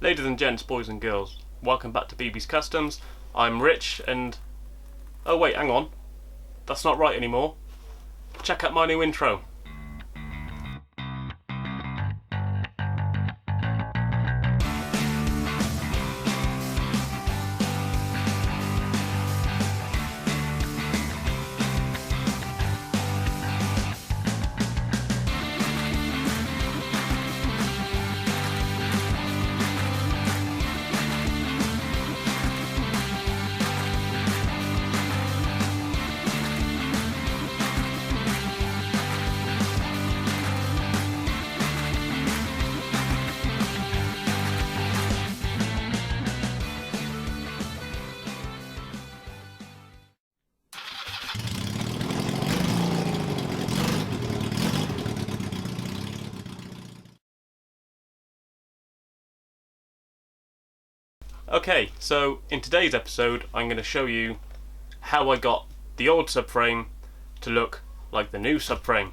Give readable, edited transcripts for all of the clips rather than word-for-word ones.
Ladies and gents, boys and girls, welcome back to BB's Customs. I'm Rich and... oh wait, hang on. That's not right anymore. Check out my new intro. Okay, so in today's episode I'm going to show you how I got the old subframe to look like the new subframe.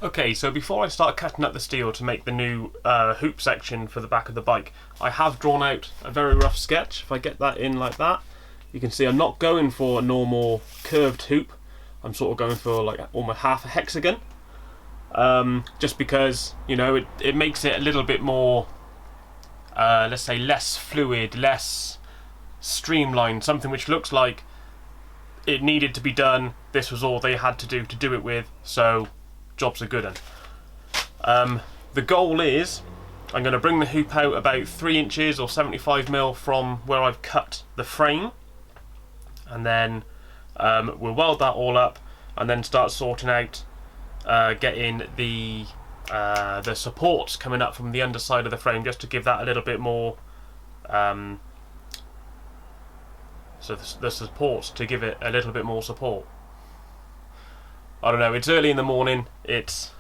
Okay, so before I start cutting up the steel to make the new hoop section for the back of the bike, I have drawn out a very rough sketch. If I get that in like that, you can see I'm not going for a normal curved hoop. I'm sort of going for like almost half a hexagon, just because, you know, it makes it a little bit more let's say less fluid, less streamlined, something which looks like it needed to be done. This was all they had to do it with, so job's a good one. The goal is I'm going to bring the hoop out about 3 inches or 75mm from where I've cut the frame, and then we'll weld that all up and then start sorting out getting the supports coming up from the underside of the frame, just to give that a little bit more, so the supports to give it a little bit more support. I don't know, it's early in the morning, it's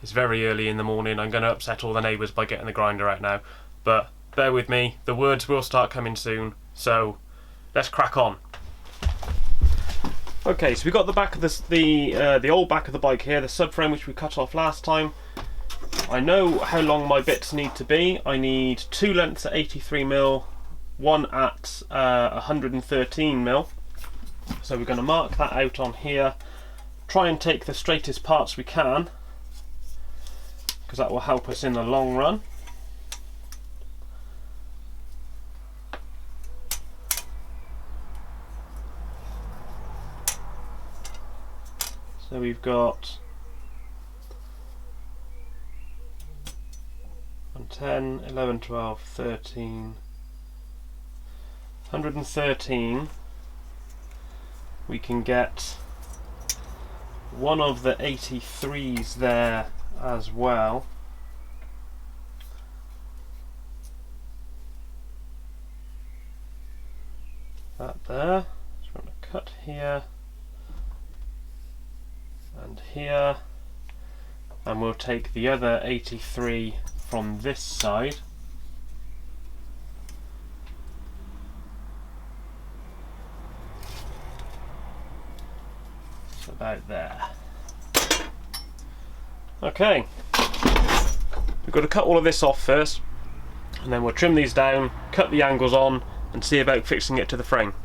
very early in the morning. I'm going to upset all the neighbours by getting the grinder out now, but bear with me, the words will start coming soon, so let's crack on. Okay, so we got the back of the old back of the bike here, the subframe which we cut off last time. I know how long my bits need to be. I need 2 lengths at 83mm, 1 at 113mm. So we're going to mark that out on here. Try and take the straightest parts we can, because that will help us in the long run. So we've got 10, 11, 12, 13, 113. We can get one of the 83s there as well. That there. So I'm going to cut here and here, and we'll take the other 83 from this side. It's about there. Okay, we've got to cut all of this off first, and then we'll trim these down, cut the angles on, and see about fixing it to the frame.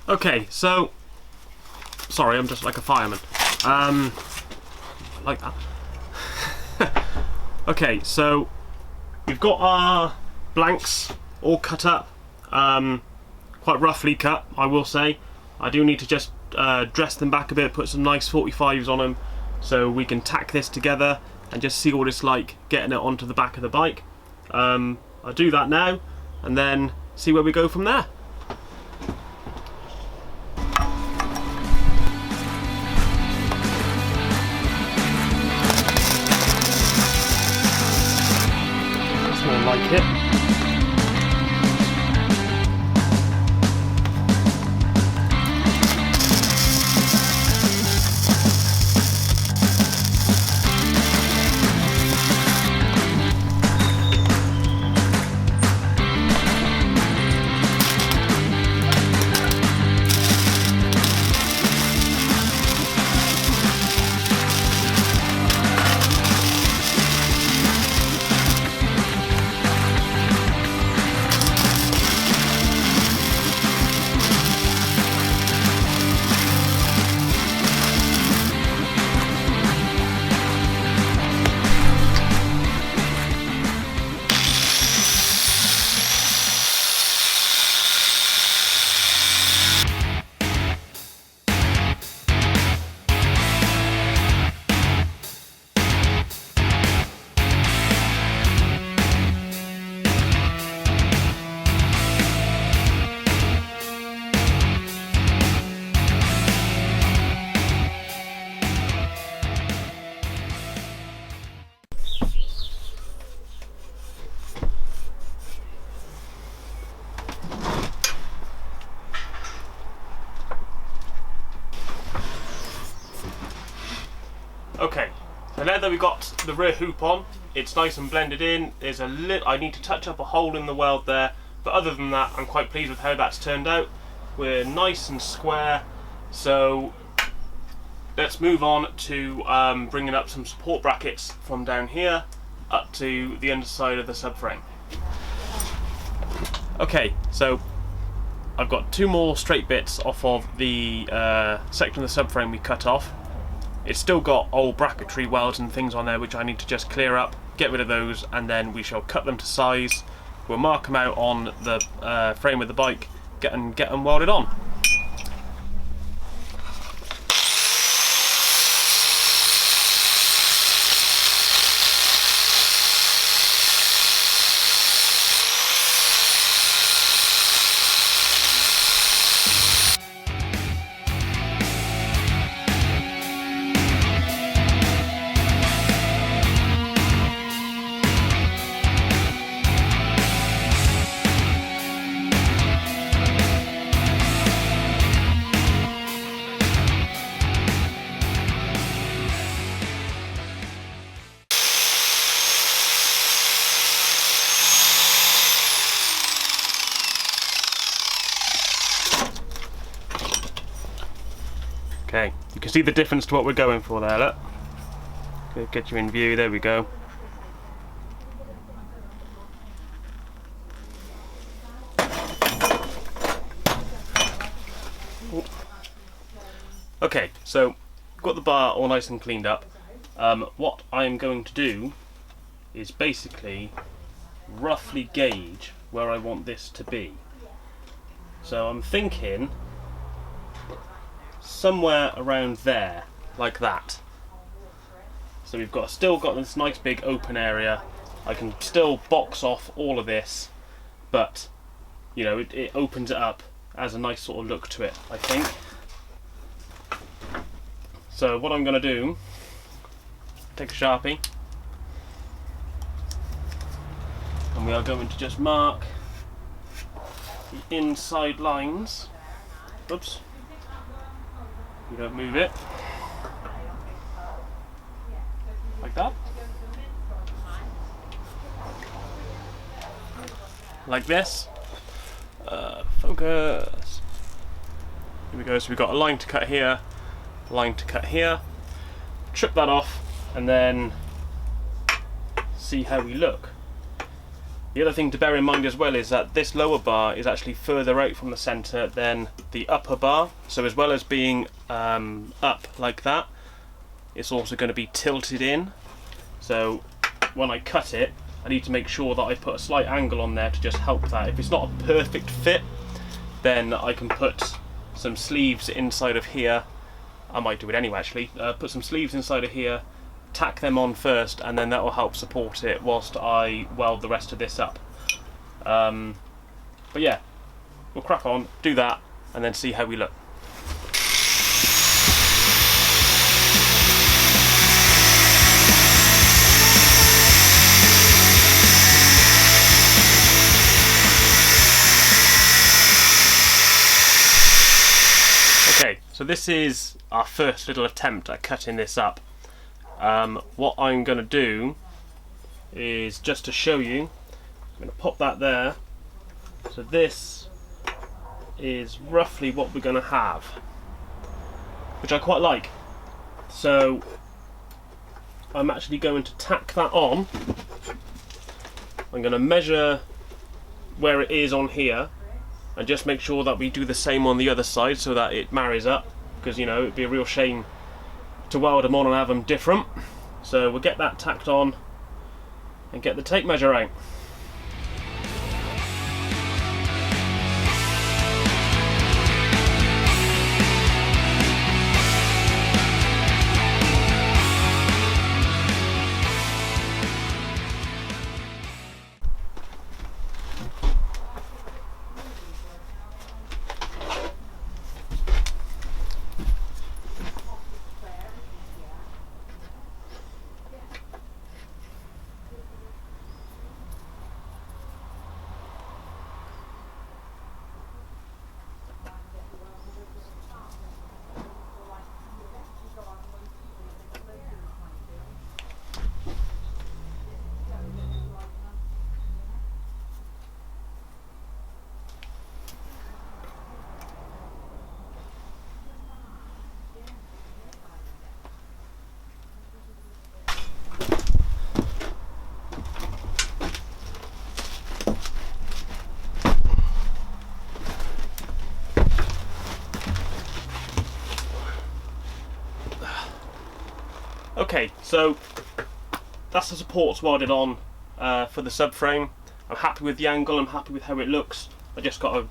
Okay, so sorry, I'm just like a fireman. Like that. Okay, so we've got our blanks all cut up, quite roughly cut, I will say. I do need to just dress them back a bit, put some nice 45s on them, so we can tack this together and just see what it's like getting it onto the back of the bike. I'll do that now and then see where we go from there. That's more like it. Okay, so now that we've got the rear hoop on, it's nice and blended in. There's I need to touch up a hole in the weld there, but other than that, I'm quite pleased with how that's turned out. We're nice and square, so let's move on to bringing up some support brackets from down here up to the underside of the subframe. Okay, so I've got 2 more straight bits off of the section of the subframe we cut off. It's still got old bracketry welds and things on there which I need to just clear up, get rid of those, and then we shall cut them to size. We'll mark them out on the frame of the bike, get them welded on. Okay, you can see the difference to what we're going for there, look. Get you in view, there we go. Okay, so got the bar all nice and cleaned up. What I'm going to do is basically roughly gauge where I want this to be. So I'm thinking somewhere around there, like that. So we've still got this nice big open area. I can still box off all of this, but you know, it opens it up as a nice sort of look to it, I think. So what I'm going to do, take a Sharpie, and we are going to just mark the inside lines. Oops. You don't move it. Like that. Like this. Focus. Here we go, so we've got a line to cut here, a line to cut here. Trip that off and then see how we look. The other thing to bear in mind as well is that this lower bar is actually further out from the centre than the upper bar, so as well as being up like that, it's also going to be tilted in. So when I cut it, I need to make sure that I put a slight angle on there to just help that. If it's not a perfect fit, then I can put some sleeves inside of here. I might do it anyway actually. Put some sleeves inside of here, tack them on first, and then that will help support it whilst I weld the rest of this up. But yeah, we'll crack on, do that, and then see how we look. Okay, so this is our first little attempt at cutting this up. What I'm going to do is, just to show you, I'm going to pop that there. So this is roughly what we're going to have, which I quite like. So I'm actually going to tack that on. I'm going to measure where it is on here and just make sure that we do the same on the other side so that it marries up, because you know it'd be a real shame to weld them on and have them different. So we'll get that tacked on and get the tape measure out. Okay, so that's the supports welded on for the subframe. I'm happy with the angle, I'm happy with how it looks. I just got to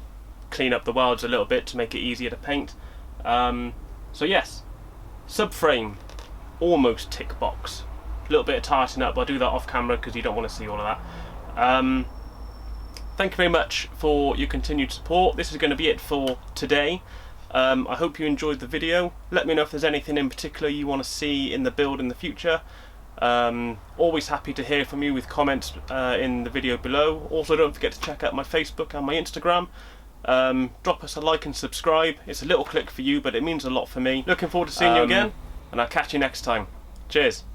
clean up the welds a little bit to make it easier to paint. So yes, subframe, almost tick box. A little bit of tightening up, but I'll do that off camera because you don't want to see all of that. Thank you very much for your continued support. This is going to be it for today. I hope you enjoyed the video. Let me know if there's anything in particular you want to see in the build in the future. Always happy to hear from you with comments in the video below. Also, don't forget to check out my Facebook and my Instagram. Drop us a like and subscribe. It's a little click for you, but it means a lot for me. Looking forward to seeing you again, and I'll catch you next time. Cheers.